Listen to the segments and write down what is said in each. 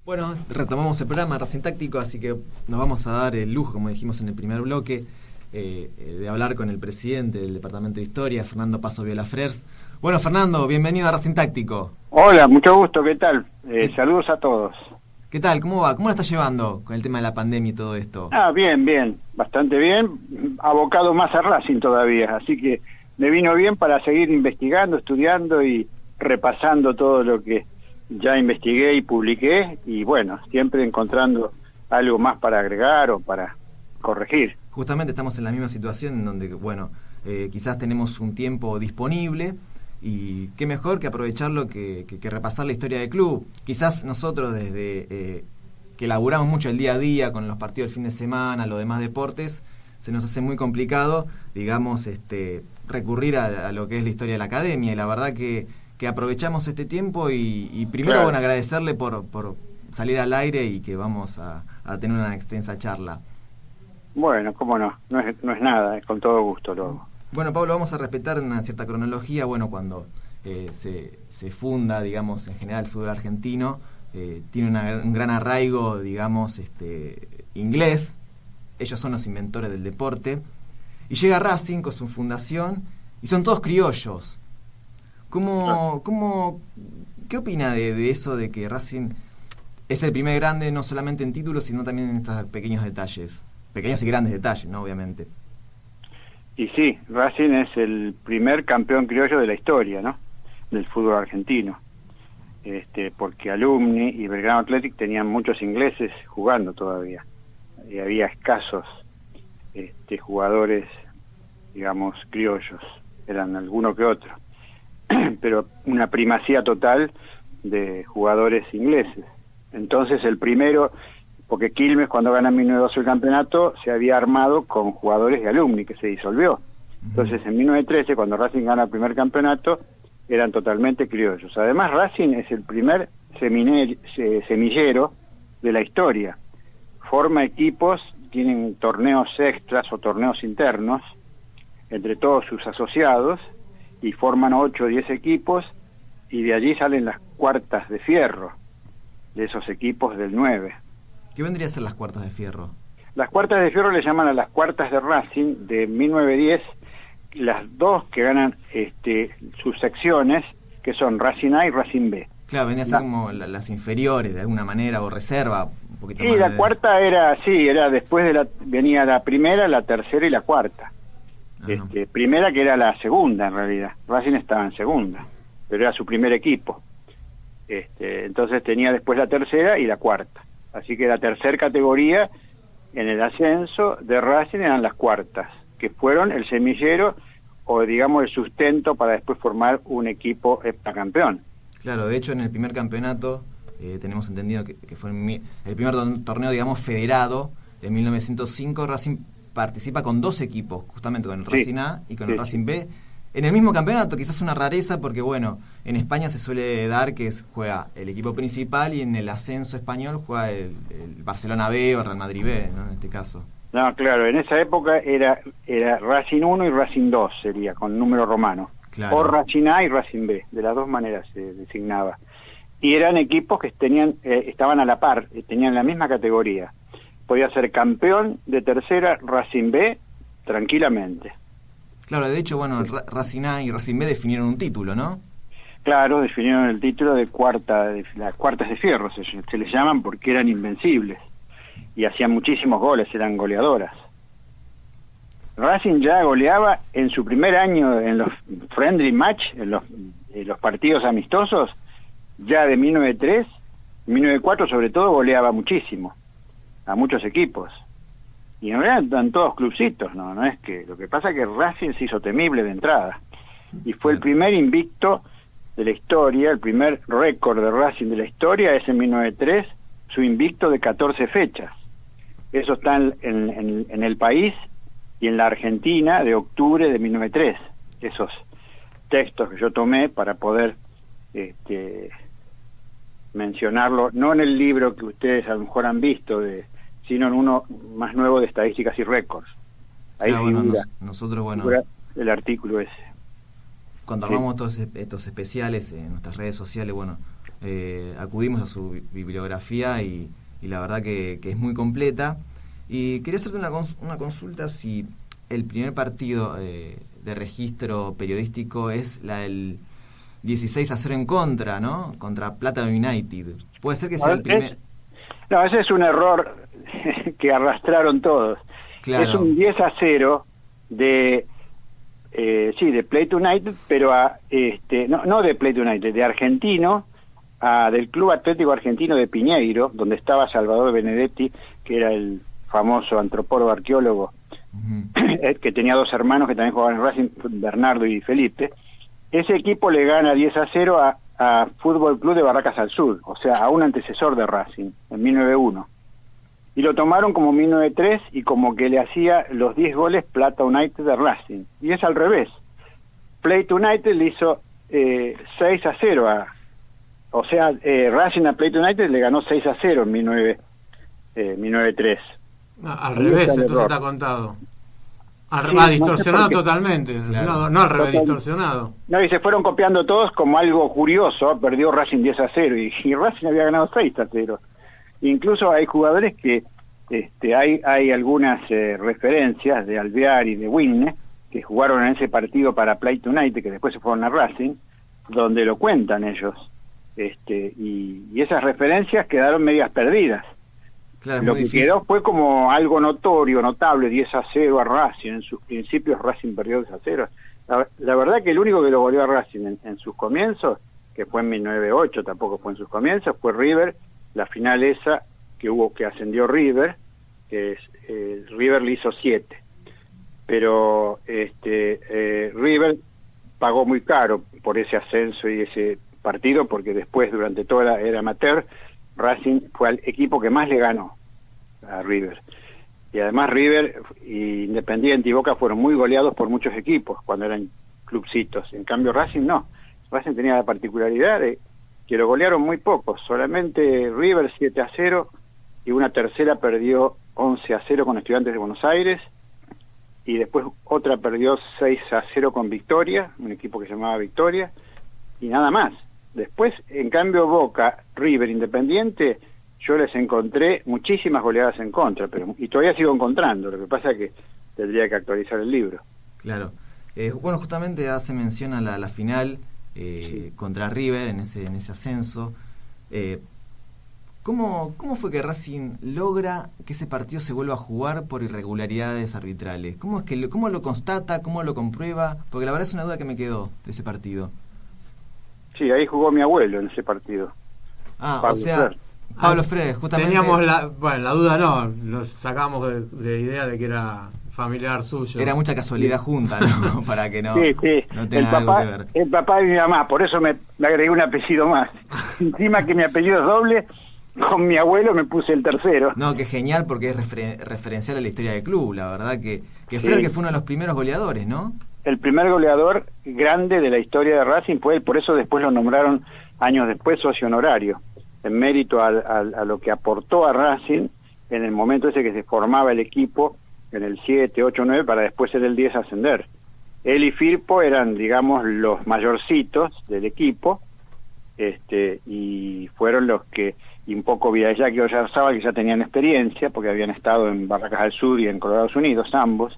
Bueno, retomamos el programa Racing Táctico, así que nos vamos a dar el lujo, como dijimos en el primer bloque, de hablar con el presidente del Departamento de Historia, Fernando Paso Violafrers. Bueno, Fernando, bienvenido a Racing Táctico. Hola, mucho gusto, ¿qué tal? Saludos a todos. ¿Qué tal? ¿Cómo va? ¿Cómo la está llevando con el tema de la pandemia y todo esto? Bien, bastante bien, abocado más a Racing todavía, así que me vino bien para seguir investigando, estudiando y repasando todo lo que ya investigué y publiqué, y bueno, siempre encontrando algo más para agregar o para corregir. Justamente estamos en la misma situación en donde, bueno, quizás tenemos un tiempo disponible y qué mejor que aprovecharlo que repasar la historia del club. Quizás nosotros desde que laburamos mucho el día a día con los partidos del fin de semana, los demás deportes, se nos hace muy complicado, digamos, recurrir a lo que es la historia de la academia, y la verdad que aprovechamos este tiempo y primero, claro. Bueno, agradecerle por salir al aire y que vamos a tener una extensa charla. Bueno, cómo no es nada, es con todo gusto luego. Bueno, Pablo, vamos a respetar una cierta cronología. Bueno, cuando se funda, digamos, en general el fútbol argentino, tiene un gran arraigo, digamos, inglés. Ellos son los inventores del deporte. Y llega Racing con su fundación y son todos criollos. ¿Qué opina de eso, de que Racing es el primer grande no solamente en títulos, sino también en estos pequeños detalles? Pequeños y grandes detalles, ¿no? Obviamente. Y sí, Racing es el primer campeón criollo de la historia, ¿no? Del fútbol argentino. Porque Alumni y Belgrano Athletic tenían muchos ingleses jugando todavía. Y había escasos jugadores, digamos, criollos. Eran alguno que otro. Pero una primacía total de jugadores ingleses. Entonces el primero, porque Quilmes cuando gana en 1912 el campeonato se había armado con jugadores de Alumni, que se disolvió. Entonces en 1913, cuando Racing gana el primer campeonato, eran totalmente criollos. Además Racing es el primer semillero de la historia. Forma equipos, tienen torneos extras o torneos internos entre todos sus asociados, y forman 8 o 10 equipos, y de allí salen las cuartas de fierro, de esos equipos del 9. ¿Qué vendría a ser las cuartas de fierro? Las cuartas de fierro le llaman a las cuartas de Racing de 1910, las dos que ganan sus secciones, que son Racing A y Racing B. Claro, vendría a ser como las inferiores, de alguna manera, o reserva, un poquito sí, más. La cuarta era después de venía la primera, la tercera y la cuarta. Primera, que era la segunda en realidad. Racing estaba en segunda, pero era su primer equipo. Entonces tenía después la tercera y la cuarta. Así que la tercera categoría en el ascenso de Racing eran las cuartas, que fueron el semillero o digamos el sustento para después formar un equipo heptacampeón. Claro, de hecho en el primer campeonato tenemos entendido que fue el primer torneo, digamos, federado de 1905. Racing participa con 2 equipos, justamente con el Racing A y con el Racing B. En el mismo campeonato, quizás una rareza, porque bueno, en España se suele dar que juega el equipo principal y en el ascenso español juega el Barcelona B o Real Madrid B, ¿no? En este caso. No, claro, en esa época era Racing 1 y Racing 2 sería, con número romano. Claro. O Racing A y Racing B, de las dos maneras se designaba. Y eran equipos que estaban a la par, tenían la misma categoría. Podía ser campeón de tercera Racing B tranquilamente. Claro, de hecho, bueno, Racing A y Racing B definieron un título, ¿no? Claro, definieron el título de las cuartas de fierro, se les llaman porque eran invencibles y hacían muchísimos goles, eran goleadoras. Racing ya goleaba en su primer año en los friendly match, en los partidos amistosos, ya de 1903, 1904 sobre todo, goleaba muchísimo a muchos equipos. Y en realidad eran todos clubcitos, no es que... Lo que pasa es que Racing se hizo temible de entrada. Y fue el primer invicto de la historia, el primer récord de Racing de la historia es en 1903, su invicto de 14 fechas. Eso está en el país y en la Argentina de octubre de 1903. Esos textos que yo tomé para poder mencionarlo, no en el libro que ustedes a lo mejor han visto, sino en uno más nuevo de estadísticas y récords. Ahí figura, nosotros, figura el artículo ese. Cuando armamos todos estos especiales en nuestras redes sociales, bueno, acudimos a su bibliografía y la verdad que es muy completa. Y quería hacerte una consulta si el primer partido de registro periodístico es el 16-0 en contra, ¿no? Contra Plata United. ¿Puede ser que sea el primer...? No, ese es un error que arrastraron todos. Claro. Es un 10-0 de Plate United, pero no de Plate United, de Argentino, del Club Atlético Argentino de Piñeiro, donde estaba Salvador Benedetti, que era el famoso antropólogo arqueólogo, que tenía 2 hermanos que también jugaban en Racing, Bernardo y Felipe. Ese equipo le gana 10-0 a Fútbol Club de Barracas al Sur, o sea, a un antecesor de Racing, en 1901. Y lo tomaron como 1903 y como que le hacía los 10 goles Plata United de Racing. Y es al revés. Plate United le hizo 6-0 Racing a Plate United le ganó 6-0 en 1903. Al revés, entonces está contado. Distorsionado totalmente. Claro. No al revés, distorsionado. No, y se fueron copiando todos como algo curioso. Perdió Racing 10-0 y Racing había ganado 6-0. Incluso hay jugadores que hay algunas referencias de Alvear y de Winne que jugaron en ese partido para Plate United, que después se fueron a Racing, donde lo cuentan ellos. Y esas referencias quedaron medias perdidas. Claro, lo que difícil. Quedó fue como algo notorio, notable, 10-0 a Racing. En sus principios Racing perdió 10-0. La verdad que el único que lo goleó a Racing en sus comienzos, que fue en 1908, tampoco fue en sus comienzos, fue River. La final esa que ascendió River, River le hizo 7. Pero River pagó muy caro por ese ascenso y ese partido, porque después, durante toda la era amateur, Racing fue el equipo que más le ganó a River. Y además River, Independiente y Boca fueron muy goleados por muchos equipos cuando eran clubcitos. En cambio Racing no. Racing tenía la particularidad de que lo golearon muy pocos. Solamente River 7-0 y una tercera perdió 11-0 con Estudiantes de Buenos Aires y después otra perdió 6-0 con Victoria, un equipo que se llamaba Victoria, y nada más. Después, en cambio, Boca, River, Independiente, yo les encontré muchísimas goleadas en contra, y todavía sigo encontrando. Lo que pasa es que tendría que actualizar el libro. Claro. Bueno, justamente hace mención a la final contra River en ese ascenso. ¿Cómo fue que Racing logra que ese partido se vuelva a jugar por irregularidades arbitrales? ¿Cómo lo constata? ¿Cómo lo comprueba? Porque la verdad es una duda que me quedó de ese partido. Sí, ahí jugó mi abuelo en ese partido. Pablo Freire, justamente. Teníamos la duda no, lo sacamos de idea de que era familiar suyo. Era mucha casualidad junta, ¿no? Para que no, sí. no tenga algo que ver. El papá de mi mamá, por eso me agregué un apellido más. Encima que mi apellido es doble, con mi abuelo me puse el tercero. No, que genial porque es referencial a la historia del club. La verdad que Freire, que fue uno de los primeros goleadores, ¿no? El primer goleador grande de la historia de Racing fue él, por eso después lo nombraron años después socio honorario, en mérito a lo que aportó a Racing en el momento ese que se formaba el equipo, en el 7, 8, 9, para después ser el 10 ascender. Él y Firpo eran, digamos, los mayorcitos del equipo, y fueron los que, y un poco Villayá y Oyarzábal, que ya tenían experiencia, porque habían estado en Barracas al Sur y en Colorado Unidos, ambos,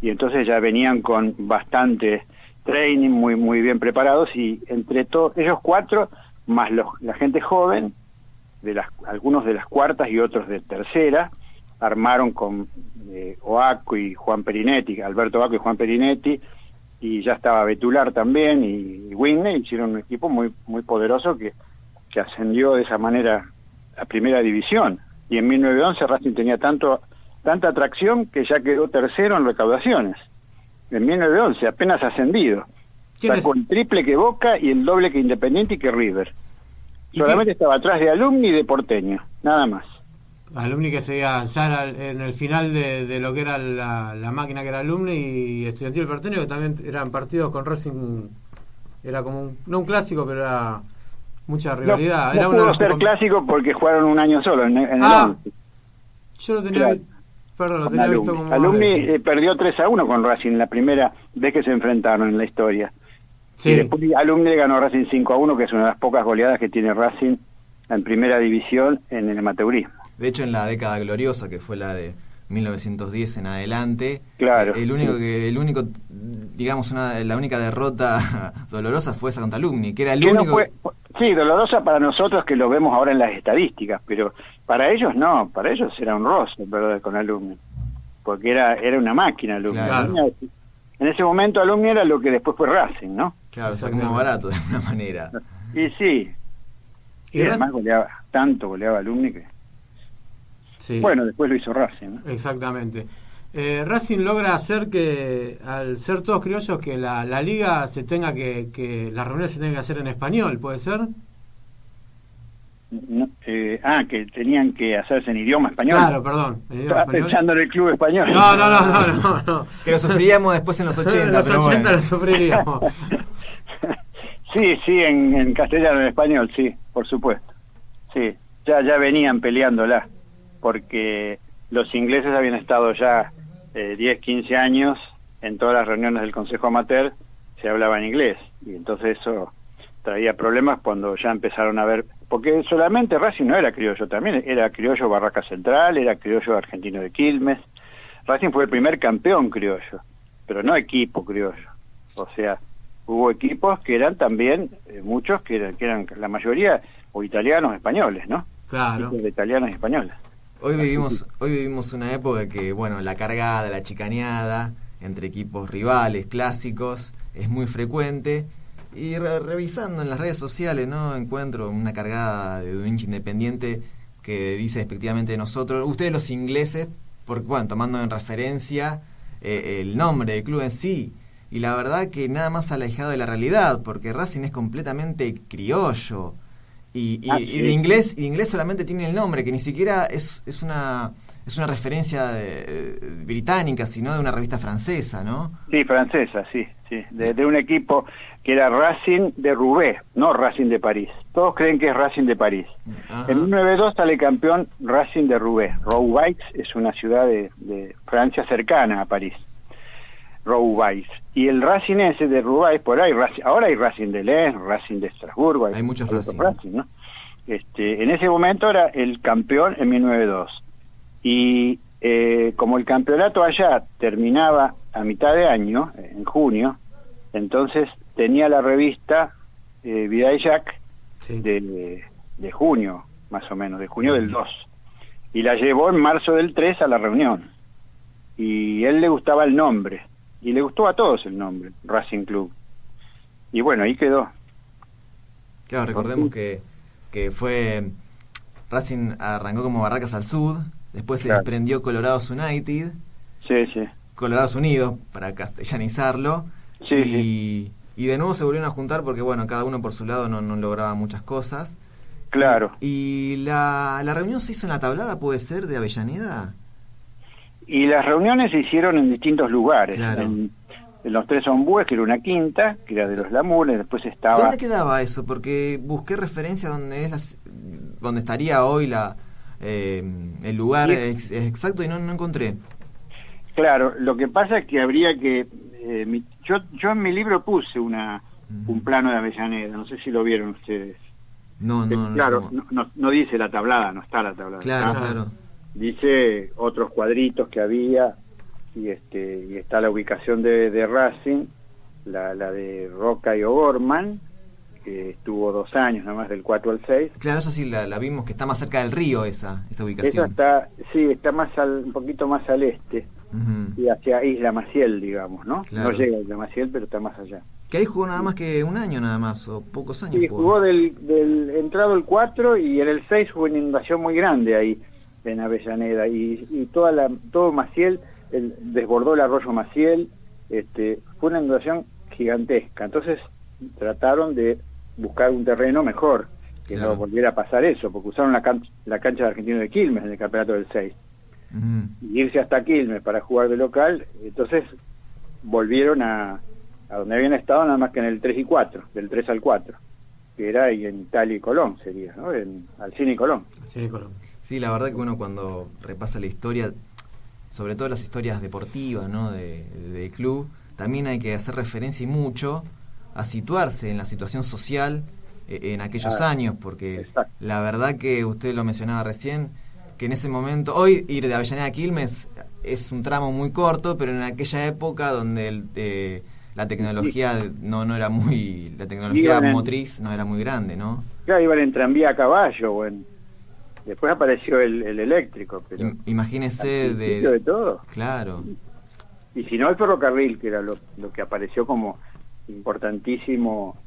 y entonces ya venían con bastante training, muy muy bien preparados, y entre todos ellos 4 más la gente joven algunos de las cuartas y otros de tercera, armaron con Oaco y Juan Perinetti, Alberto Oaco y Juan Perinetti, y ya estaba Betular también y Winne, hicieron un equipo muy muy poderoso que ascendió de esa manera a primera división, y en 1911 Racing tenía tanta atracción que ya quedó tercero en recaudaciones. En 1911, apenas ascendido. Sacó el triple que Boca y el doble que Independiente y que River. Solamente estaba atrás de Alumni y de Porteño, nada más. Alumni que seguía ya en el final de lo que era la máquina que era Alumni, y Estudiantil Porteño, que también eran partidos con Racing. Era como no un clásico, pero era mucha rivalidad. No pudo ser clásico porque jugaron un año solo en el 11. Yo lo tenía... Claro. Perdón, lo tenía visto como... Alumni perdió 3-1 con Racing la primera vez que se enfrentaron en la historia. Sí. Y después Alumni le ganó a Racing 5-1, que es una de las pocas goleadas que tiene Racing en primera división en el amateurismo. De hecho, en la década gloriosa, que fue la de 1910 en adelante, Claro. el único, digamos, la única derrota dolorosa fue esa contra Alumni, que era el Que no único... fue, sí, dolorosa para nosotros que lo vemos ahora en las estadísticas, pero para ellos no, para ellos era honroso perder con Alumni, porque era una máquina Alumni. Claro. En ese momento Alumni era lo que después fue Racing, ¿no? Claro, sacó más barato de alguna manera. Y sí, Y además goleaba Alumni que... Sí. Bueno, después lo hizo Racing, ¿no? Exactamente. Racing logra hacer que, al ser todos criollos, que la liga se tenga que las reuniones se tengan que hacer en español, ¿puede ser? No, que tenían que hacerse en idioma español. Claro, perdón. ¿En idioma Estaba español? pensando en el club español. No. Que lo sufriríamos después en los 80. En los pero 80 bueno. lo sufriríamos. Sí, en castellano, en español, sí, por supuesto. Sí, ya venían peleándola, porque los ingleses habían estado ya 10, 15 años en todas las reuniones del Consejo Amateur, se hablaba en inglés, y entonces eso traía problemas cuando ya empezaron a ver, porque solamente Racing no era criollo, también era criollo Barraca Central, era criollo Argentino de Quilmes. Racing fue el primer campeón criollo, pero no equipo criollo. O sea, hubo equipos que eran también, muchos que eran la mayoría, o italianos, españoles, ¿no? Claro. Equipos de italianos y españoles. Hoy vivimos una época que, bueno, la cargada, la chicaneada entre equipos rivales, clásicos, es muy frecuente. Y revisando en las redes sociales, ¿no? Encuentro una cargada de un hincha independiente que dice despectivamente de nosotros, ustedes los ingleses, porque, bueno, tomando en referencia el nombre del club en sí. Y la verdad que nada más alejado de la realidad, porque Racing es completamente criollo. Y de inglés solamente tiene el nombre, que ni siquiera es una referencia británica, sino de una revista francesa, ¿no? Sí, francesa, sí. De un equipo que era Racing de Roubaix, no Racing de París. Todos creen que es Racing de París. Ajá. En 1902 sale campeón Racing de Roubaix. Roubaix es una ciudad de Francia cercana a París. Roubaix. Y el Racing ese de Roubaix, por ahí, ahora hay Racing de Lens, Racing de Estrasburgo. Hay muchos otros Racing. ¿no? En ese momento era el campeón en 1902. Y como el campeonato allá terminaba a mitad de año, en junio, entonces tenía la revista Vida y Jack Sí. de junio, más o menos, de junio del 2. Y la llevó en marzo del 3 a la reunión. Y él le gustaba el nombre. Y le gustó a todos el nombre, Racing Club. Y bueno, ahí quedó. Claro, recordemos que fue... Racing arrancó como Barracas al Sud, después se desprendió Colorados United, Sí. Colorados Unidos, para castellanizarlo, Sí. Y de nuevo se volvieron a juntar porque, bueno, cada uno por su lado no lograba muchas cosas. Claro. Y la reunión se hizo en la tablada, ¿puede ser, de Avellaneda? Y las reuniones se hicieron en distintos lugares. Claro. En los Tres Ombúes, que era una quinta, que era de los Lamures, después estaba... ¿Dónde quedaba eso? Porque busqué referencia donde donde estaría hoy el lugar exacto y no encontré. Claro, lo que pasa es que habría que... yo en mi libro puse un plano de Avellaneda, no sé si lo vieron ustedes. No. Claro, no dice la tablada, no está la tablada. Claro. Dice otros cuadritos que había y está la ubicación de Racing, la de Roca y O'Gorman, que estuvo 2 años, nada más del 4 al 6. Claro, eso sí la vimos, que está más cerca del río esa ubicación. Esa está un poquito más al este, y hacia Isla Maciel, digamos, ¿no? Claro. No llega a Isla Maciel, pero está más allá. Que ahí jugó nada más que un año nada más, o pocos años. Sí, jugó del entrado el 4 y en el 6 hubo una inundación muy grande ahí en Avellaneda y todo Maciel desbordó el arroyo Maciel. Fue una inundación gigantesca. Entonces trataron de buscar un terreno mejor, que Claro. no volviera a pasar eso, porque usaron la cancha de Argentino de Quilmes en el campeonato del 6. Y irse hasta Quilmes para jugar de local, entonces volvieron a donde habían estado, nada más que en el 3 y 4, del 3 al 4, que era ahí en Italia y Colón, sería, ¿no? Alcina y Colón. Sí, Colón. Sí, la verdad que uno cuando repasa la historia, sobre todo las historias deportivas, ¿no? de club, también hay que hacer referencia y mucho a situarse en la situación social en aquellos años, porque exacto. la verdad que usted lo mencionaba recién, que en ese momento, hoy ir de Avellaneda a Quilmes es un tramo muy corto, pero en aquella época donde la tecnología no era muy, la tecnología motriz no era muy grande, ¿no? Ya iban en tranvía a caballo, después apareció el eléctrico, pero imagínese de todo. Claro. Y si no, el ferrocarril, que era lo que apareció como importantísimo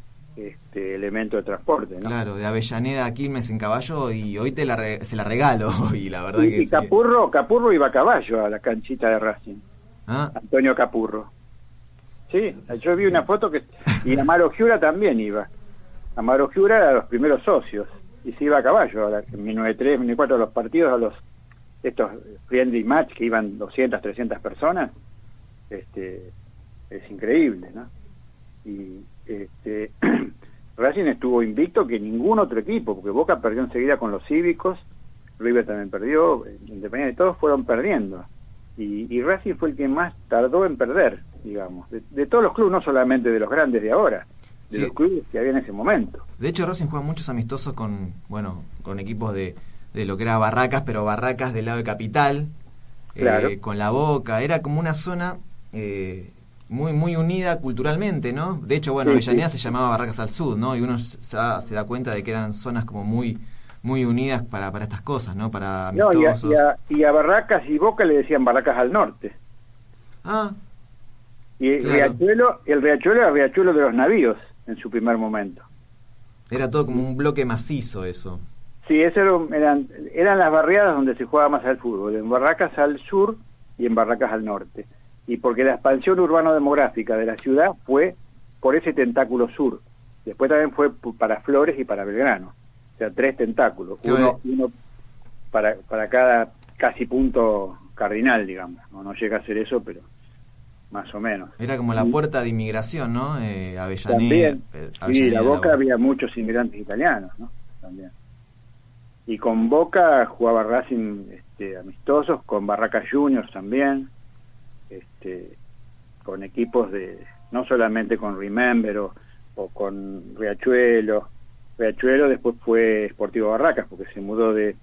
elemento de transporte, ¿no? Claro, de Avellaneda a Quilmes en caballo, y hoy se la regalo, y la verdad que y Capurro iba a caballo a la canchita de Racing. Antonio Capurro. Sí, yo vi una foto y Amaro Giura también iba. Amaro Giura era de los primeros socios y se iba a caballo en 1903, 1904 a los partidos, estos friendly match que iban 200, 300 personas. Es increíble, ¿no? Y Racing estuvo invicto que ningún otro equipo, porque Boca perdió enseguida con los Cívicos, River también perdió, Independiente, todos fueron perdiendo. Y Racing fue el que más tardó en perder, digamos, de todos los clubes, no solamente de los grandes de ahora, de los clubes que había en ese momento. De hecho, Racing juega muchos amistosos con equipos de lo que era Barracas, pero Barracas del lado de Capital, claro. Con la Boca, era como una zona muy muy unida culturalmente, ¿no? De hecho, Avellaneda se llamaba Barracas al Sur, ¿no? Y uno se da cuenta de que eran zonas como muy muy unidas para estas cosas, ¿no? Para amistosos. Y a Barracas y Boca le decían Barracas al Norte. Y claro. El Riachuelo era Riachuelo de los navíos en su primer momento. Era todo como un bloque macizo eso. Sí, eran las barriadas donde se jugaba más al fútbol, en Barracas al sur y en Barracas al norte. Y porque la expansión urbano-demográfica de la ciudad fue por ese tentáculo sur. Después también fue para Flores y para Belgrano. O sea, 3 tentáculos, uno para cada casi punto cardinal, digamos. No llega a ser eso, pero más o menos. Era como la puerta de inmigración, ¿no? Avellaneda. También, sí, la Boca había muchos inmigrantes italianos, ¿no? También. Y con Boca jugaba Racing amistosos, con Barracas Juniors también, con equipos no solamente con Remember o con Riachuelo. Riachuelo después fue Sportivo Barracas, porque se mudó de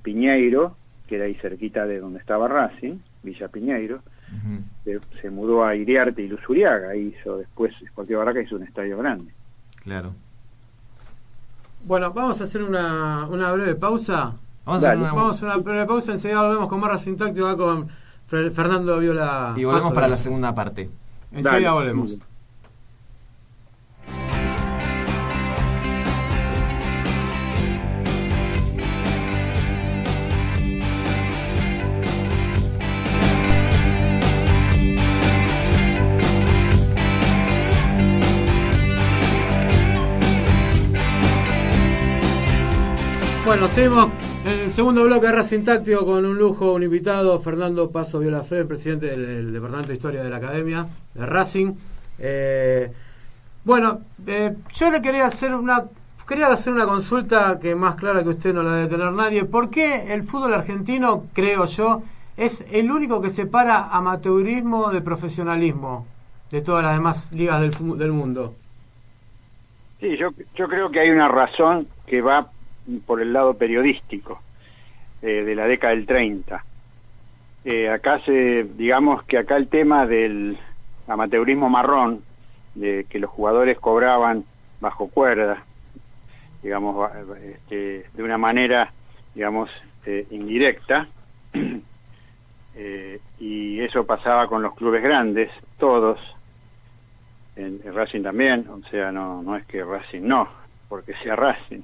Piñeiro, que era ahí cerquita de donde estaba Racing, Villa Piñeiro. Se mudó a Iriarte y Luzuriaga, después Sportivo Barracas hizo un estadio grande. Claro. Bueno, vamos a hacer una breve pausa. Vamos a una breve pausa, enseguida volvemos con más Racing Táctico acá con Fernando Viola. Y volvemos para la segunda parte. Enseguida volvemos. Bueno, seguimos en el segundo bloque de Racing Táctico con un lujo, un invitado, Fernando Paso Viola Fred, presidente del Departamento de Historia de la Academia de Racing. Yo le quería hacer una consulta que más clara que usted no la debe tener nadie. ¿Por qué el fútbol argentino, creo yo, es el único que separa amateurismo de profesionalismo de todas las demás ligas del mundo? Sí, yo creo que hay una razón que va por el lado periodístico de la década del 30. Digamos que acá el tema del amateurismo marrón, de que los jugadores cobraban bajo cuerda, digamos, de una manera, digamos, indirecta, y eso pasaba con los clubes grandes, todos, en Racing también, o sea, no es que Racing no, porque sea Racing.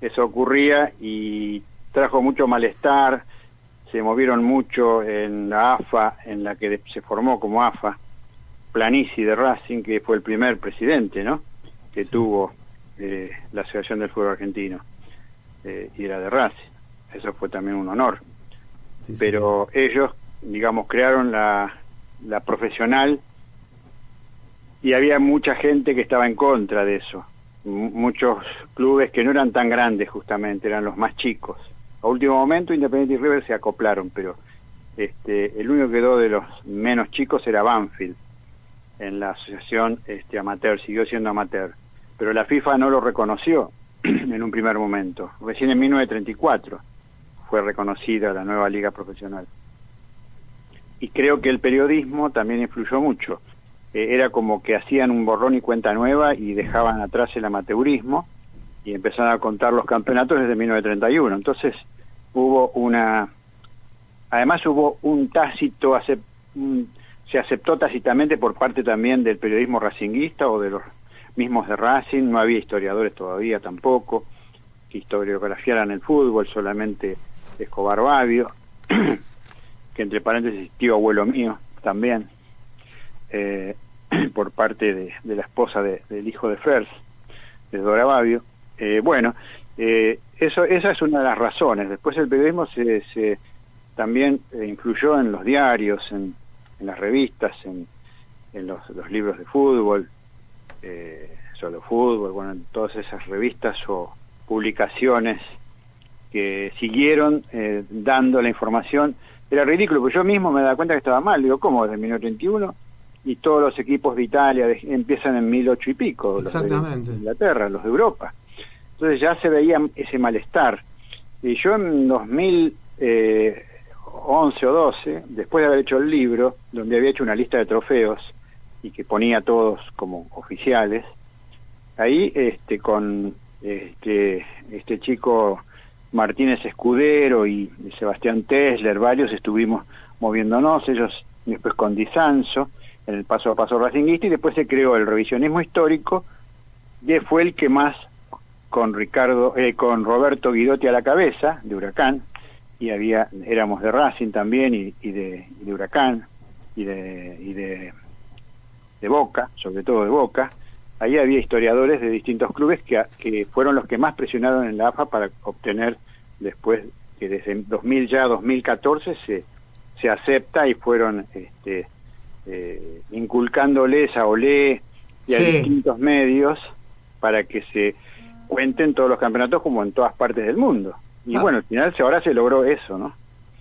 Eso ocurría y trajo mucho malestar, se movieron mucho en la AFA, en la que se formó como AFA, Planisi de Racing, que fue el primer presidente, ¿no?, que tuvo la Asociación del Fútbol Argentino, y era de Racing. Eso fue también un honor. Sí, pero ellos, digamos, crearon la profesional y había mucha gente que estaba en contra de eso. Muchos clubes que no eran tan grandes, justamente, eran los más chicos. A último momento Independiente y River se acoplaron, pero el único que quedó de los menos chicos era Banfield, en la asociación amateur, siguió siendo amateur, pero la FIFA no lo reconoció en un primer momento. Recién en 1934 fue reconocida la nueva liga profesional. Y creo que el periodismo también influyó mucho. Era como que hacían un borrón y cuenta nueva y dejaban atrás el amateurismo y empezaron a contar los campeonatos desde 1931. Entonces además hubo un tácito, se aceptó tácitamente por parte también del periodismo racinguista o de los mismos de Racing. No había historiadores todavía tampoco que historiografiaran el fútbol, solamente Escobar Babio, que entre paréntesis tío abuelo mío también, por parte de la esposa del hijo de Fers, de Dora Babio. Esa es una de las razones. Después el periodismo también influyó en los diarios, en las revistas, en los libros de fútbol, Solo Fútbol, en todas esas revistas o publicaciones que siguieron dando la información. Era ridículo, porque yo mismo me daba cuenta que estaba mal. Digo, ¿cómo? Desde 1931 y todos los equipos de Italia empiezan en 1800 y pico, exactamente, los de Inglaterra, los de Europa. Entonces ya se veía ese malestar. Y yo en 2011 o 12, después de haber hecho el libro, donde había hecho una lista de trofeos y que ponía todos como oficiales, ahí con este chico Martínez Escudero y Sebastián Tesler, varios estuvimos moviéndonos, ellos después con Di Sanzo, en el paso a paso racinguista, y después se creó el revisionismo histórico, que fue el que más, con Roberto Guidotti a la cabeza, de Huracán, y éramos de Racing también, y de Huracán, y de Boca, sobre todo de Boca. Ahí había historiadores de distintos clubes que fueron los que más presionaron en la AFA para obtener, después que desde 2014 se acepta, y fueron inculcándoles a Olé y a distintos medios para que se cuenten todos los campeonatos como en todas partes del mundo. Y al final ahora se logró eso, ¿no?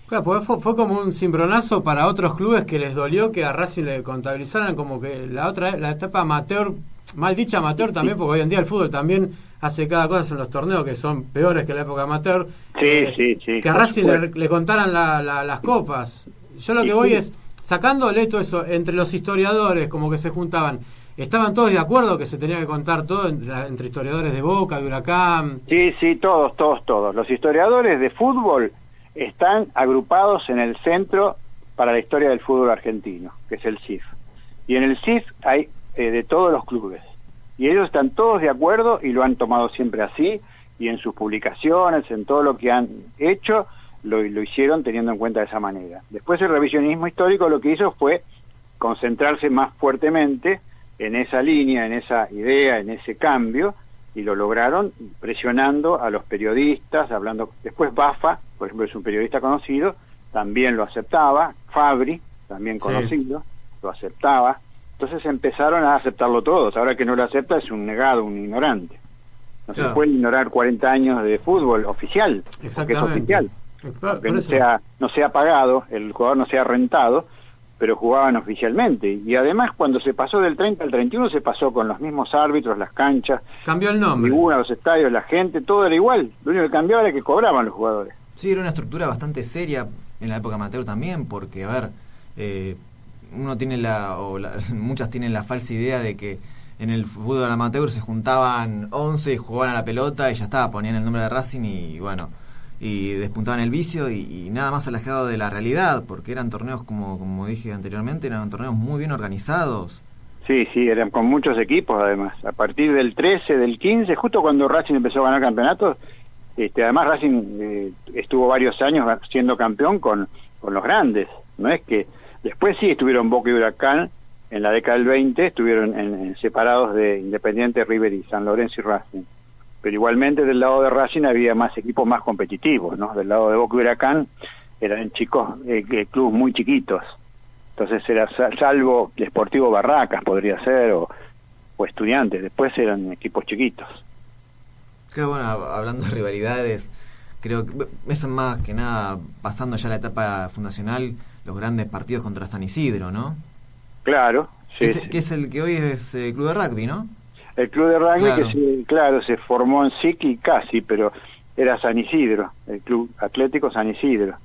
Claro, pues fue como un cimbronazo para otros clubes que les dolió que a Racing le contabilizaran como que la etapa amateur, mal dicha amateur también, porque hoy en día el fútbol también hace cada cosa en los torneos que son peores que la época amateur. Sí. Que a Racing le contaran las copas. Yo lo que voy es, sacándole todo eso, entre los historiadores, como que se juntaban, ¿estaban todos de acuerdo que se tenía que contar todo entre historiadores de Boca, de Huracán? Sí, todos. Los historiadores de fútbol están agrupados en el Centro para la Historia del Fútbol Argentino, que es el CIF. Y en el CIF hay de todos los clubes. Y ellos están todos de acuerdo y lo han tomado siempre así, y en sus publicaciones, en todo lo que han hecho, lo hicieron teniendo en cuenta de esa manera. Después el revisionismo histórico lo que hizo fue concentrarse más fuertemente en esa línea, en esa idea, en ese cambio, y lo lograron presionando a los periodistas, hablando. Después Bafa, por ejemplo, es un periodista conocido, también lo aceptaba. Fabri, también conocido, lo aceptaba. Entonces empezaron a aceptarlo todos. Ahora que no lo acepta es un negado, un ignorante. No se puede ignorar 40 años de fútbol oficial, porque es oficial. Aunque no sea pagado, el jugador no sea rentado, pero jugaban oficialmente. Y además, cuando se pasó del 30 al 31, se pasó con los mismos árbitros, las canchas, cambió el nombre, los estadios, la gente, todo era igual. Lo único que cambiaba era que cobraban los jugadores. Sí, era una estructura bastante seria en la época amateur también, porque, a ver, uno tiene muchas tienen la falsa idea de que en el fútbol amateur se juntaban 11 y jugaban a la pelota y ya estaba, ponían el nombre de Racing y despuntaban el vicio y nada más alejado de la realidad, porque eran torneos, como dije anteriormente, eran torneos muy bien organizados. Sí, eran con muchos equipos además. A partir del 13, del 15, justo cuando Racing empezó a ganar campeonatos, además Racing estuvo varios años siendo campeón con los grandes. No es que después sí estuvieron Boca y Huracán en la década del 20, estuvieron separados de Independiente, River y San Lorenzo y Racing. Pero igualmente del lado de Racing había más equipos más competitivos, ¿no? Del lado de Boca y Huracán eran chicos, clubes muy chiquitos. Entonces era salvo Sportivo Barracas, podría ser, o Estudiantes. Después eran equipos chiquitos. Qué bueno, hablando de rivalidades, creo que eso es más que nada, pasando ya la etapa fundacional, los grandes partidos contra San Isidro, ¿no? Claro, Sí, que es el que hoy es club de rugby, ¿no? El club de rugby, claro. que se formó en Siqui casi, pero era San Isidro, el Club Atlético San Isidro,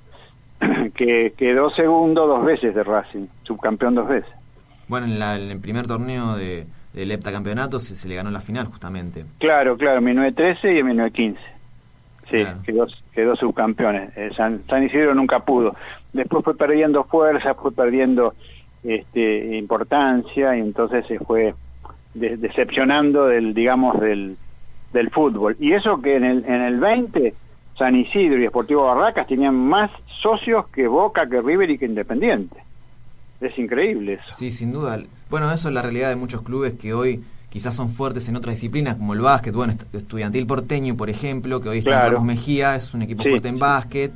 que quedó segundo 2 veces de Racing, subcampeón 2 veces. Bueno, en el primer torneo del heptacampeonato se le ganó la final, justamente. Claro, en 1913 y en 1915. Sí, claro. quedó subcampeones. San Isidro nunca pudo. Después fue perdiendo fuerza, fue perdiendo importancia, y entonces se fue decepcionando del fútbol. Y eso que en el 20 San Isidro y Sportivo Barracas tenían más socios que Boca, que River y que Independiente. Es increíble eso. Sí, sin duda. Bueno, eso es la realidad de muchos clubes que hoy quizás son fuertes en otras disciplinas, como el básquet. Bueno, Estudiantil Porteño, por ejemplo, que hoy está en Ramos Mejía, es un equipo fuerte en básquet.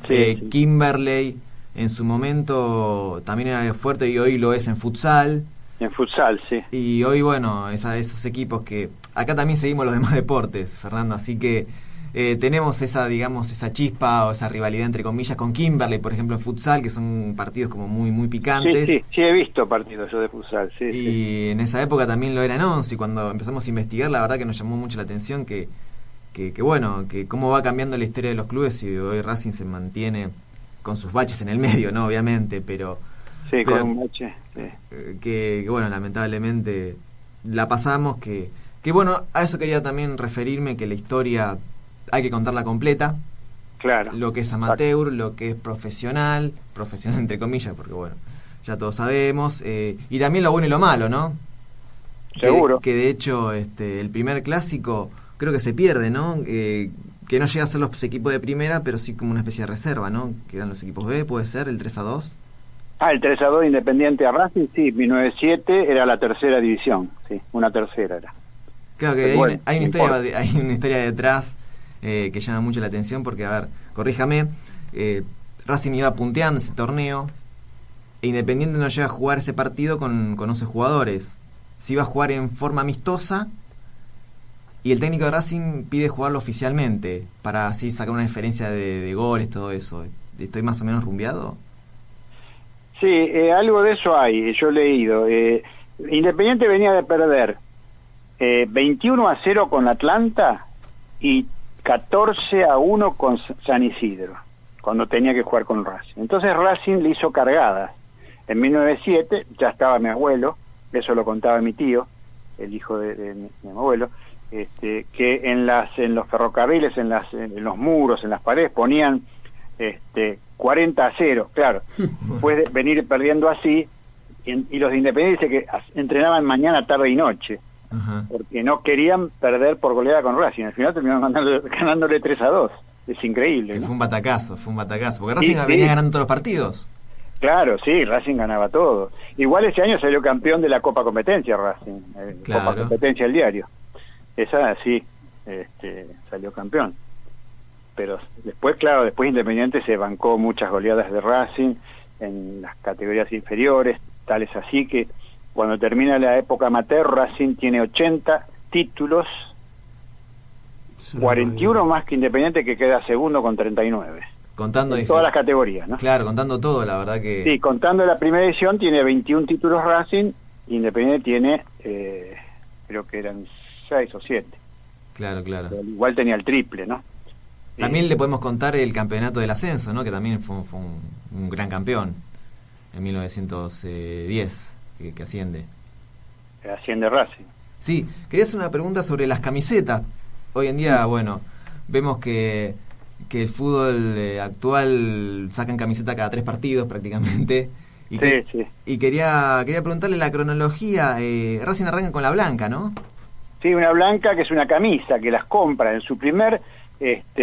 Sí. Kimberley, en su momento también era fuerte y hoy lo es en futsal. En futsal, sí. Y hoy, bueno, esos equipos que... Acá también seguimos los demás deportes, Fernando, así que tenemos esa chispa o esa rivalidad, entre comillas, con Kimberley, por ejemplo, en futsal, que son partidos como muy, muy picantes. Sí, he visto partidos yo de futsal, sí. Y en esa época también lo era en Once, y cuando empezamos a investigar, la verdad que nos llamó mucho la atención que bueno, que cómo va cambiando la historia de los clubes, y hoy Racing se mantiene con sus baches en el medio, ¿no? Obviamente, pero con un bache, sí. Que bueno, lamentablemente la pasamos, que bueno, a eso quería también referirme, que la historia hay que contarla completa. Claro. Lo que es amateur, lo que es profesional entre comillas, porque bueno, ya todos sabemos, y también lo bueno y lo malo, ¿no? Seguro. Que de hecho el primer clásico creo que se pierde, ¿no? Que no llega a ser los equipos de primera, pero sí como una especie de reserva, ¿no? Que eran los equipos B, puede ser, el 3-2. El 3-2 Independiente a Racing, sí, 1907 era la tercera división, sí, una tercera era. Claro que hay una historia detrás que llama mucho la atención, porque, a ver, corríjame, Racing iba punteando ese torneo, e Independiente no llega a jugar ese partido con 11 jugadores. Se iba a jugar en forma amistosa, y el técnico de Racing pide jugarlo oficialmente, para así sacar una diferencia de goles, todo eso. ¿Estoy más o menos rumbeado? Sí, algo de eso hay, yo he leído. Independiente venía de perder 21-0 con Atlanta y 14-1 con San Isidro, cuando tenía que jugar con Racing. Entonces Racing le hizo cargadas. En 1907 ya estaba mi abuelo, eso lo contaba mi tío, el hijo de mi abuelo, que en los ferrocarriles, en los muros, en las paredes ponían 40-0, claro. Después de venir perdiendo así, y los de Independiente que entrenaban mañana, tarde y noche. Ajá. Porque no querían perder por goleada con Racing. Al final terminaron ganándole 3-2. Es increíble, ¿no? Fue un batacazo, porque Racing venía ganando todos los partidos. Claro, sí, Racing ganaba todo. Igual ese año salió campeón de la Copa Competencia Racing, claro. Copa Competencia del diario. Esa sí, salió campeón. Pero después, claro, Independiente se bancó muchas goleadas de Racing en las categorías inferiores, tal es así que cuando termina la época amateur, Racing tiene 80 títulos, 41 más que Independiente, que queda segundo con 39. Contando en todas las categorías, ¿no? Claro, contando todo, la verdad que... Sí, contando la primera edición tiene 21 títulos Racing, Independiente tiene, creo que eran 6 o 7. Claro. Pero igual tenía el triple, ¿no? También le podemos contar el campeonato del ascenso, ¿no? Que también fue un gran campeón en 1910, que asciende. Asciende Racing. Sí, quería hacer una pregunta sobre las camisetas. Hoy en día, bueno, vemos que el fútbol actual sacan camiseta cada 3 partidos prácticamente. Y quería preguntarle la cronología. Racing arranca con la blanca, ¿no? Sí, una blanca que es una camisa que las compra en su primer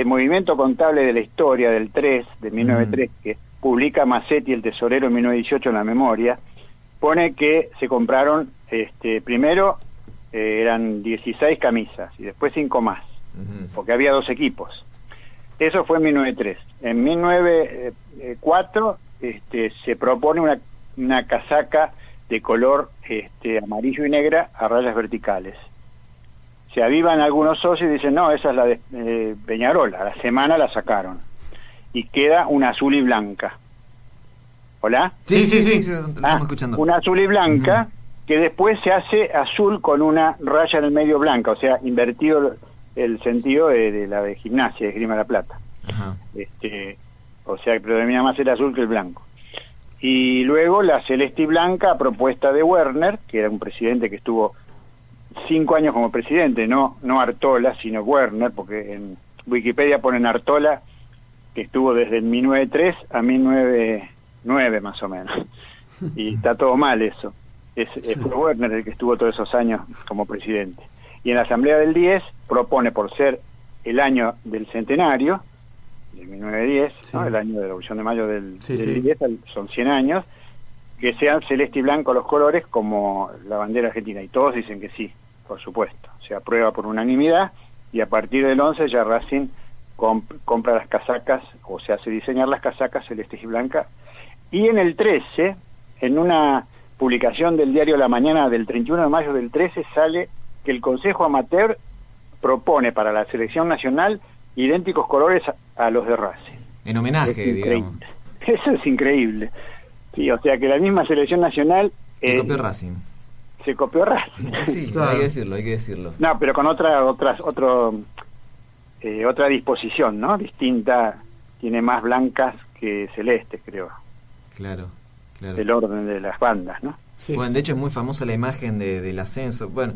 movimiento contable de la historia del 3, de 1903, que publica Massetti, el tesorero, en 1918 en la memoria. Pone que se compraron, primero eran 16 camisas y después 5 más, porque había 2 equipos. Eso fue en 1903. En 1904 se propone una casaca de color amarillo y negra a rayas verticales. Se avivan algunos socios y dicen, no, esa es la de Peñarol. A la semana la sacaron. Y queda una azul y blanca. ¿Hola? Sí, estamos escuchando. Una azul y blanca que después se hace azul con una raya en el medio blanca, o sea, invertido el sentido de la de Gimnasia, de Esgrima La Plata. Ajá. O sea, que predomina más el azul que el blanco. Y luego la celeste y blanca a propuesta de Werner, que era un presidente que estuvo 5 años como presidente, no Artola, sino Werner, porque en Wikipedia ponen Artola, que estuvo desde el 1903 a 1909 más o menos. Y está todo mal eso. Fue Werner el que estuvo todos esos años como presidente. Y en la Asamblea del 10 propone, por ser el año del centenario, del 1910, sí, ¿no? El año de la Revolución de Mayo del 10, son 100 años, que sean celeste y blanco los colores como la bandera argentina. Y todos dicen que sí, por supuesto. Se aprueba por unanimidad y a partir del 11 ya Racing compra las casacas, o se hace diseñar las casacas celestes y blancas. Y en el 13, en una publicación del diario La Mañana del 31 de mayo del 13, sale que el Consejo Amateur propone para la selección nacional idénticos colores a los de Racing. En homenaje, digamos. Eso es increíble. Sí, o sea que la misma selección nacional... Se copió Racing. Se copió Racing. Sí, claro. Hay que decirlo. No, pero con otra disposición, ¿no? Distinta, tiene más blancas que celestes, creo. Claro. El orden de las bandas, ¿no? Sí. Bueno, de hecho es muy famosa la imagen del ascenso. Bueno,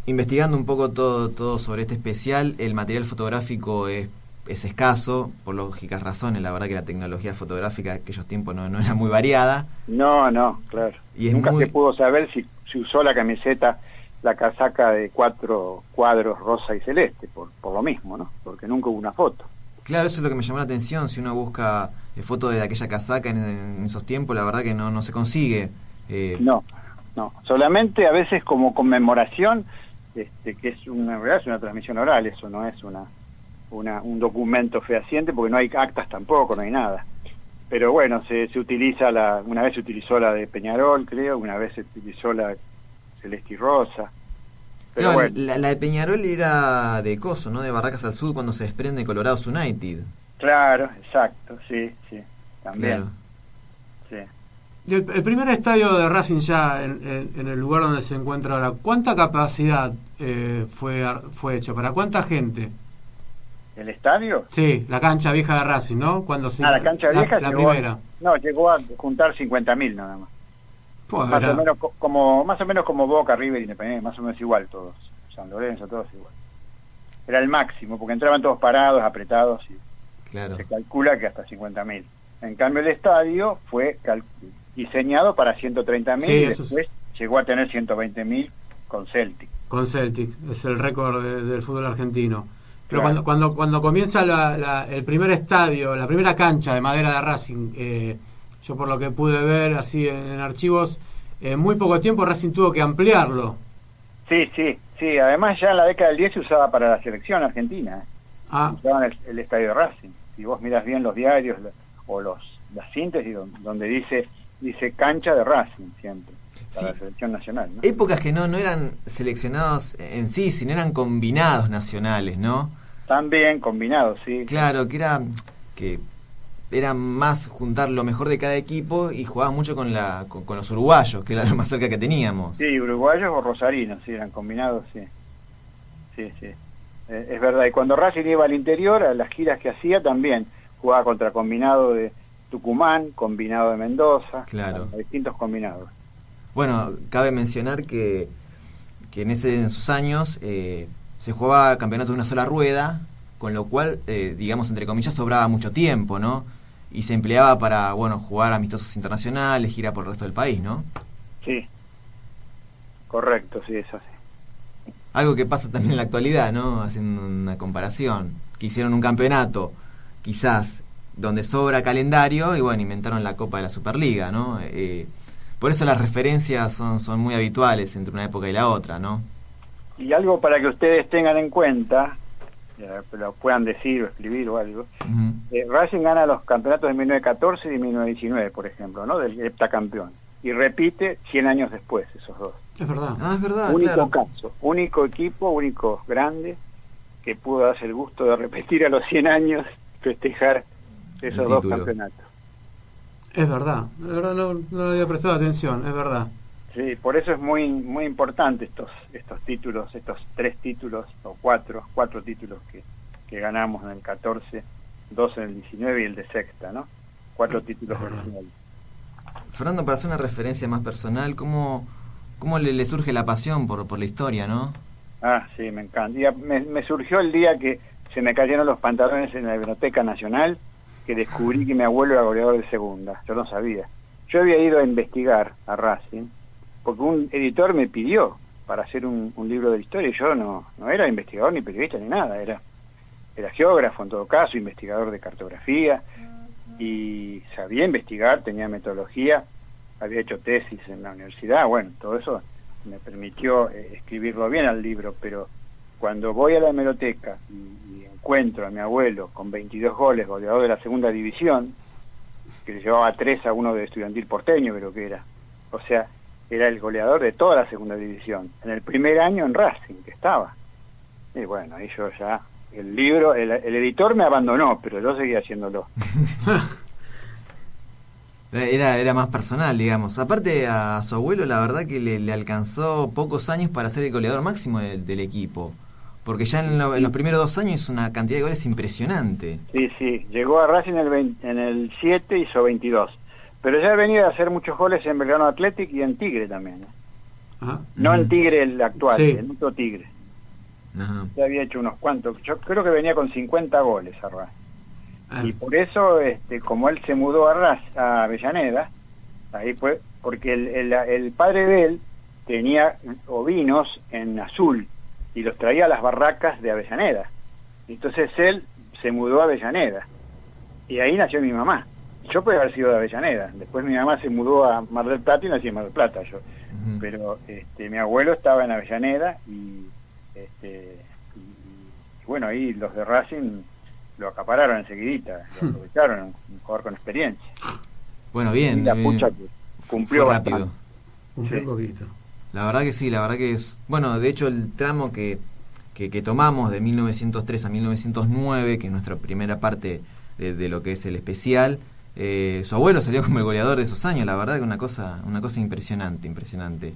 investigando un poco todo sobre este especial, el material fotográfico es escaso, por lógicas razones. La verdad que la tecnología fotográfica de aquellos tiempos no era muy variada. No, claro. Y nunca se pudo saber si usó la camiseta, la casaca de 4 cuadros rosa y celeste, por lo mismo, ¿no? Porque nunca hubo una foto. Claro, eso es lo que me llamó la atención. Si uno busca fotos de aquella casaca en esos tiempos, la verdad que no se consigue. No, solamente a veces como conmemoración, que es es una transmisión oral, eso no es un documento fehaciente, porque no hay actas tampoco, no hay nada. Pero bueno, se utiliza una vez se utilizó la de Peñarol, creo, una vez se utilizó la celeste y rosa. Pero claro, bueno. la de Peñarol era de Coso, ¿no? De Barracas al Sur, cuando se desprende Colorados United. Claro, exacto, sí, también. Claro. Sí. El primer estadio de Racing ya en el lugar donde se encuentra ahora, ¿cuánta capacidad fue hecho? ¿Para cuánta gente? ¿El estadio? Sí, la cancha vieja de Racing, ¿no? La cancha vieja la primera. Llegó a juntar 50.000 nada más. Pues más o menos como Boca, River, Independiente, más o menos igual todos. San Lorenzo, todos igual. Era el máximo, porque entraban todos parados, apretados, y claro, se calcula que hasta 50.000. En cambio el estadio fue diseñado para 130.000, sí, y después llegó a tener 120.000 con Celtic. Con Celtic, es el récord del fútbol argentino. Pero claro, cuando comienza el primer estadio, la primera cancha de madera de Racing, yo por lo que pude ver así en archivos, en muy poco tiempo Racing tuvo que ampliarlo. Sí, además ya en la década del 10 se usaba para la selección argentina. Usaban el estadio de Racing. Si vos miras bien los diarios o las síntesis donde dice cancha de Racing siempre, para la selección nacional, ¿no? Épocas que no eran seleccionados en sí, sino eran combinados nacionales, ¿no? También combinados, sí. Claro, que era más juntar lo mejor de cada equipo y jugaba mucho con los uruguayos, que era lo más cerca que teníamos. Sí, uruguayos o rosarinos, sí, eran combinados, sí. Es verdad. Y cuando Racing iba al interior, a las giras que hacía, también jugaba contra combinado de Tucumán, combinado de Mendoza, claro, distintos combinados. Bueno, cabe mencionar que en sus años se jugaba campeonato de una sola rueda, con lo cual, digamos, entre comillas, sobraba mucho tiempo, ¿no? Y se empleaba para, jugar amistosos internacionales, gira por el resto del país, ¿no? Sí, correcto, sí, eso sí. Algo que pasa también en la actualidad, ¿no? Haciendo una comparación, que hicieron un campeonato, quizás, donde sobra calendario, y inventaron la Copa de la Superliga, ¿no? Por eso las referencias son muy habituales entre una época y la otra, ¿no? Y algo para que ustedes tengan en cuenta, lo puedan decir o escribir o algo, Racing gana los campeonatos de 1914 y de 1919, por ejemplo, ¿no? Del heptacampeón. Y repite 100 años después, esos dos. Es verdad. Es verdad, único caso, único equipo, único grande, que pudo darse el gusto de repetir a los 100 años, festejar esos dos campeonatos. Es verdad, no le había prestado atención, es verdad. Sí, por eso es muy muy importante estos títulos, estos 3 títulos o 4 títulos que ganamos en el 14, 2 en el 19 y el de sexta, ¿no? 4 títulos originales. Fernando, para hacer una referencia más personal, ¿cómo le surge la pasión por la historia, no? Ah, sí, me encanta. Y me surgió el día que se me cayeron los pantalones en la Biblioteca Nacional, que descubrí que mi abuelo era goleador de segunda. Yo no sabía. Yo había ido a investigar a Racing, porque un editor me pidió para hacer un libro de historia, y yo no era investigador ni periodista ni nada, era geógrafo en todo caso, investigador de cartografía, y sabía investigar, tenía metodología, había hecho tesis en la universidad, bueno, todo eso me permitió escribirlo bien al libro, pero cuando voy a la hemeroteca y encuentro a mi abuelo con 22 goles, goleador de la segunda división, que le llevaba 3 a uno de Estudiantil Porteño, creo que era, o sea, era el goleador de toda la segunda división, en el primer año en Racing, que estaba. Y bueno, ahí yo ya, el libro, el editor me abandonó, pero yo seguía haciéndolo. Era más personal, digamos. Aparte, a su abuelo, la verdad que le alcanzó pocos años para ser el goleador máximo del equipo. Porque ya en los primeros 2 años hizo una cantidad de goles impresionante. Sí, llegó a Racing en el 7, hizo 22. Pero ya ha venido a hacer muchos goles en Belgrano Athletic y en Tigre también. Ajá. No en Tigre el actual, Sí. en otro Tigre. Ajá. Ya había hecho unos cuantos. Yo creo que venía con 50 goles a Racing. Ah, Y por eso, como él se mudó a Avellaneda, ahí fue, porque el padre de él tenía ovinos en Azul y los traía a las barracas de Avellaneda. Entonces él se mudó a Avellaneda y ahí nació mi mamá. Yo podía haber sido de Avellaneda. Después mi mamá se mudó a Mar del Plata y nací en Mar del Plata yo. Ujú. Pero mi abuelo estaba en Avellaneda y bueno, ahí los de Racing lo acapararon enseguidita, lo aprovecharon, un jugador con experiencia. Bueno, bien. Y la pucha que cumplió fue bastante. rápido. cumplió sí. un poquito. La verdad que sí, la verdad que es... Bueno, de hecho el tramo que tomamos de 1903 a 1909, que es nuestra primera parte de lo que es el especial, su abuelo salió como el goleador de esos años, la verdad que una cosa impresionante.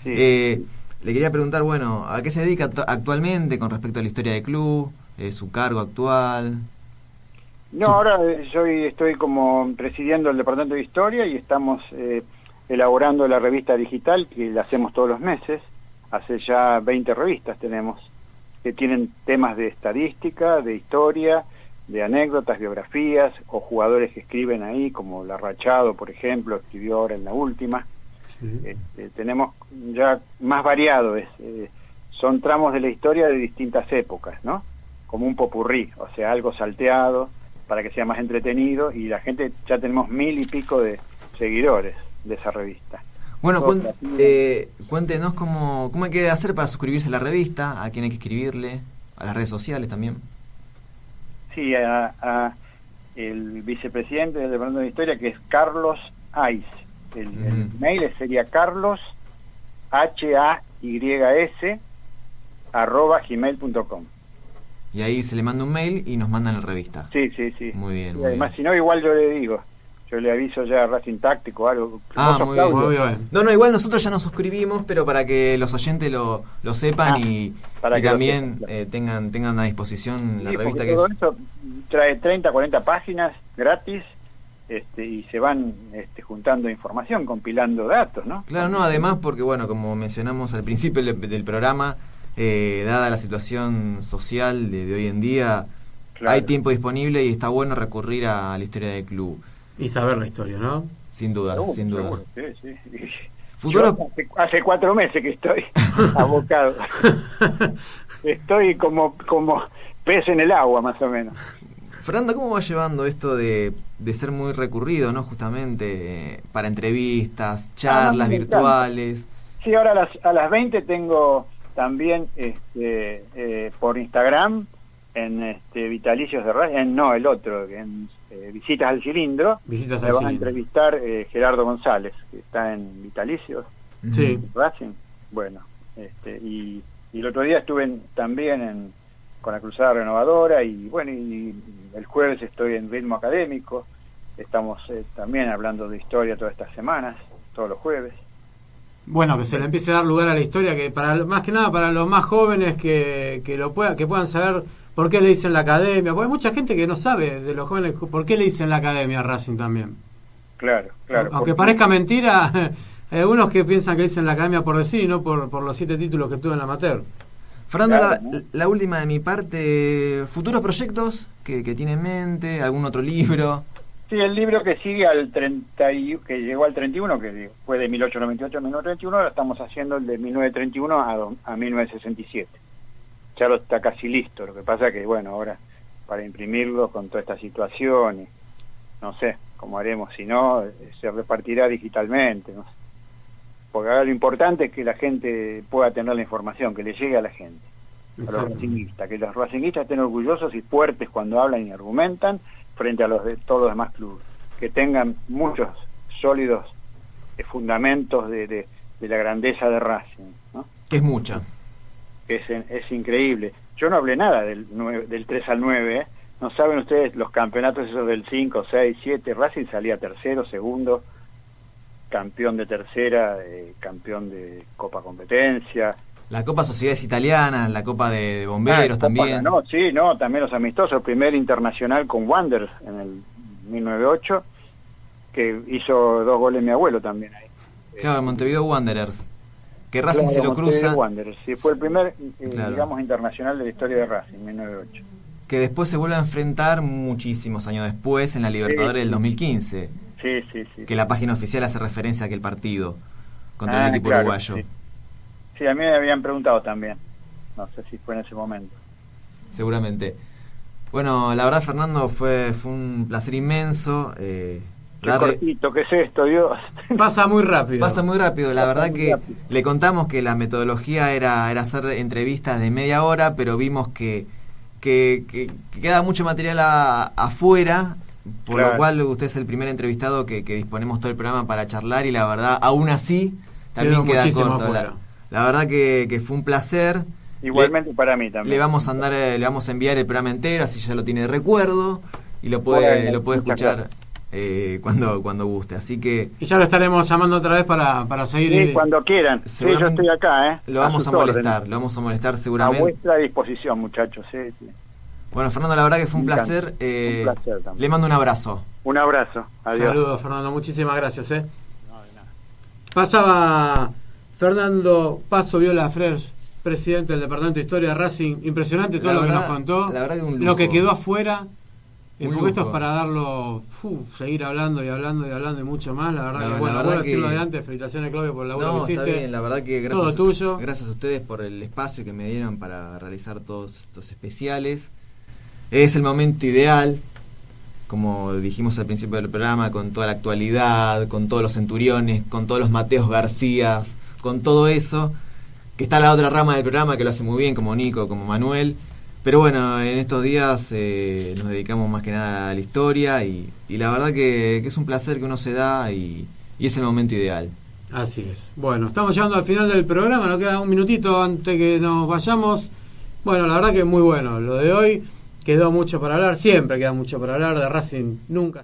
Sí. Le quería preguntar, bueno, ¿a qué se dedica actualmente con respecto a la historia del club? ¿Su cargo actual? No, ahora estoy como presidiendo el departamento de historia y estamos elaborando la revista digital que la hacemos todos los meses. Hace ya 20 revistas tenemos que tienen temas de estadística, de historia, de anécdotas, biografías o jugadores que escriben ahí, como Larrachado, por ejemplo, escribió ahora en la última. Sí. Tenemos ya más variado, son tramos de la historia de distintas épocas, ¿no? Como un popurrí, o sea, algo salteado para que sea más entretenido, y la gente, ya tenemos 1000 y pico de seguidores de esa revista. Bueno, cuéntenos cómo hay que hacer para suscribirse a la revista, a quién hay que escribirle, a las redes sociales también. Sí, a el vicepresidente del Departamento de Historia, que es Carlos Ais. El mail sería Carlos HAYS @gmail.com. Y ahí se le manda un mail y nos mandan la revista. Sí. Muy bien. Y muy además, bien. si no, igual yo le digo, yo le aviso ya a Racing Táctico o algo. Ah, ¿Vos sos muy bien. Claudio? Muy bien. No, igual nosotros ya nos suscribimos, pero para que los oyentes lo sepan y para que lo también sepan. tengan a disposición la Sí, revista, porque que todo es... eso trae 30, 40 páginas gratis, y se van juntando información, compilando datos, ¿no? Claro, no, además porque, bueno, como mencionamos al principio del programa, dada la situación social de hoy en día, Claro. hay tiempo disponible y está bueno recurrir a la historia del club. Y saber la historia, ¿no? Sin duda, sin duda. Seguro, sí. Futuro... Yo hace 4 meses que estoy abocado. Estoy como pez en el agua, más o menos. Fernando, ¿cómo va llevando esto de ser muy recurrido, ¿no? Justamente para entrevistas, charlas me virtuales. Sí, ahora a las 20 tengo también por Instagram en Vitalicios de Radio, no, el otro, en Visitas al Cilindro. Visitas Me al van a Cilindro. entrevistar Gerardo González, que está en Vitalicios Sí. Racing. Bueno, y el otro día estuve también con la Cruzada Renovadora, y bueno, y el jueves estoy en Ritmo Académico. Estamos también hablando de historia todas estas semanas, todos los jueves. bueno, que se le empiece a dar lugar a la historia, que más que nada para los más jóvenes que puedan saber por qué le dicen la academia, porque hay mucha gente que no sabe de los jóvenes por qué le dicen la academia a Racing también. Claro. Aunque parezca mentira, hay algunos que piensan que le dicen la academia por decir y no por los 7 títulos que tuvo en la amateur. Fernando, Claro, ¿no? la última de mi parte, ¿futuros proyectos que tiene en mente? ¿Algún otro libro? Sí, el libro que sigue al 30 que llegó al 31, que fue de 1898 a 1931, ahora estamos haciendo el de 1931 a 1967. Ya lo está casi listo, lo que pasa que, bueno, ahora para imprimirlo con toda esta situación, y no sé cómo haremos, si no, se repartirá digitalmente, no sé. Porque ahora lo importante es que la gente pueda tener la información, que le llegue a la gente, a los Exacto. racinguistas, que los racinguistas estén orgullosos y fuertes cuando hablan y argumentan frente a los de todos los demás clubes, que tengan muchos sólidos fundamentos de la grandeza de Racing, ¿no? Que es mucha. Es increíble. Yo no hablé nada del 3 al 9, ¿eh? No saben ustedes los campeonatos esos del 5, 6, 7, Racing salía tercero, segundo, campeón de tercera, campeón de Copa Competencia. La Copa Sociedades Italianas, la Copa de Bomberos también. No, sí, no, también los amistosos, el primer internacional con Wanderers en el 1908, que hizo 2 goles mi abuelo también ahí. Claro, Montevideo Wanderers. Que Racing Claro, se lo Montevideo cruza. Wanderers, sí, fue el primer, Claro. digamos, internacional de la historia de Racing, 1908. Que después se vuelve a enfrentar muchísimos años después en la Libertadores del 2015. Sí. Que la página oficial hace referencia a aquel partido contra el equipo claro, uruguayo. Sí. Sí, a mí me habían preguntado también. No sé si fue en ese momento. Seguramente. Bueno, la verdad, Fernando, fue un placer inmenso. Qué cortito, ¿qué es esto, Dios? Pasa muy rápido. Pasa muy rápido. La Pasa verdad muy que rápido. le contamos que la metodología era hacer entrevistas de media hora, pero vimos que queda mucho material afuera, por Claro. lo cual usted es el primer entrevistado que disponemos todo el programa para charlar, y la verdad, aún así, también Quedó queda muchísimo corto. afuera. La verdad que fue un placer. Igualmente para mí también. Le vamos a enviar el programa entero, así ya lo tiene de recuerdo, y lo puede Bueno, escuchar muchas cuando guste. Así que Y ya lo estaremos llamando otra vez para seguir. Sí, cuando quieran. Sí, yo seguramente estoy acá, ¿eh? lo vamos sus a molestar, órdenes. lo vamos a molestar A seguramente. vuestra disposición, muchachos. Sí. Bueno, Fernando, la verdad que fue un Me encanta. placer. Un placer también. Le mando un abrazo. Un abrazo. Adiós. Saludos, Fernando. Muchísimas gracias. Pasaba Fernando Paso Viola Freres, presidente del Departamento de Historia de Racing. Impresionante todo La lo que verdad- nos contó. la verdad que un lujo. Lo que quedó afuera. Un Porque esto es lujo. para darlo, seguir hablando y hablando y hablando y mucho más. La verdad No, que, la bueno, verdad vuelvo a decirlo que- de antes. Felicitaciones, Claudio, por el laburo No, que está hiciste. bien, la verdad que Todo tuyo. gracias a ustedes por el espacio que me dieron para realizar todos estos especiales. Es el momento ideal, como dijimos al principio del programa, con toda la actualidad, con todos los centuriones, con todos los Mateos Garcías, con todo eso, que está la otra rama del programa que lo hace muy bien, como Nico, como Manuel. Pero bueno, en estos días nos dedicamos más que nada a la historia, y la verdad que es un placer que uno se da, y es el momento ideal. Así es. Bueno, estamos llegando al final del programa. Nos queda un minutito antes que nos vayamos. Bueno, la verdad que muy bueno. Lo de hoy quedó mucho para hablar. Siempre queda mucho para hablar de Racing. Nunca.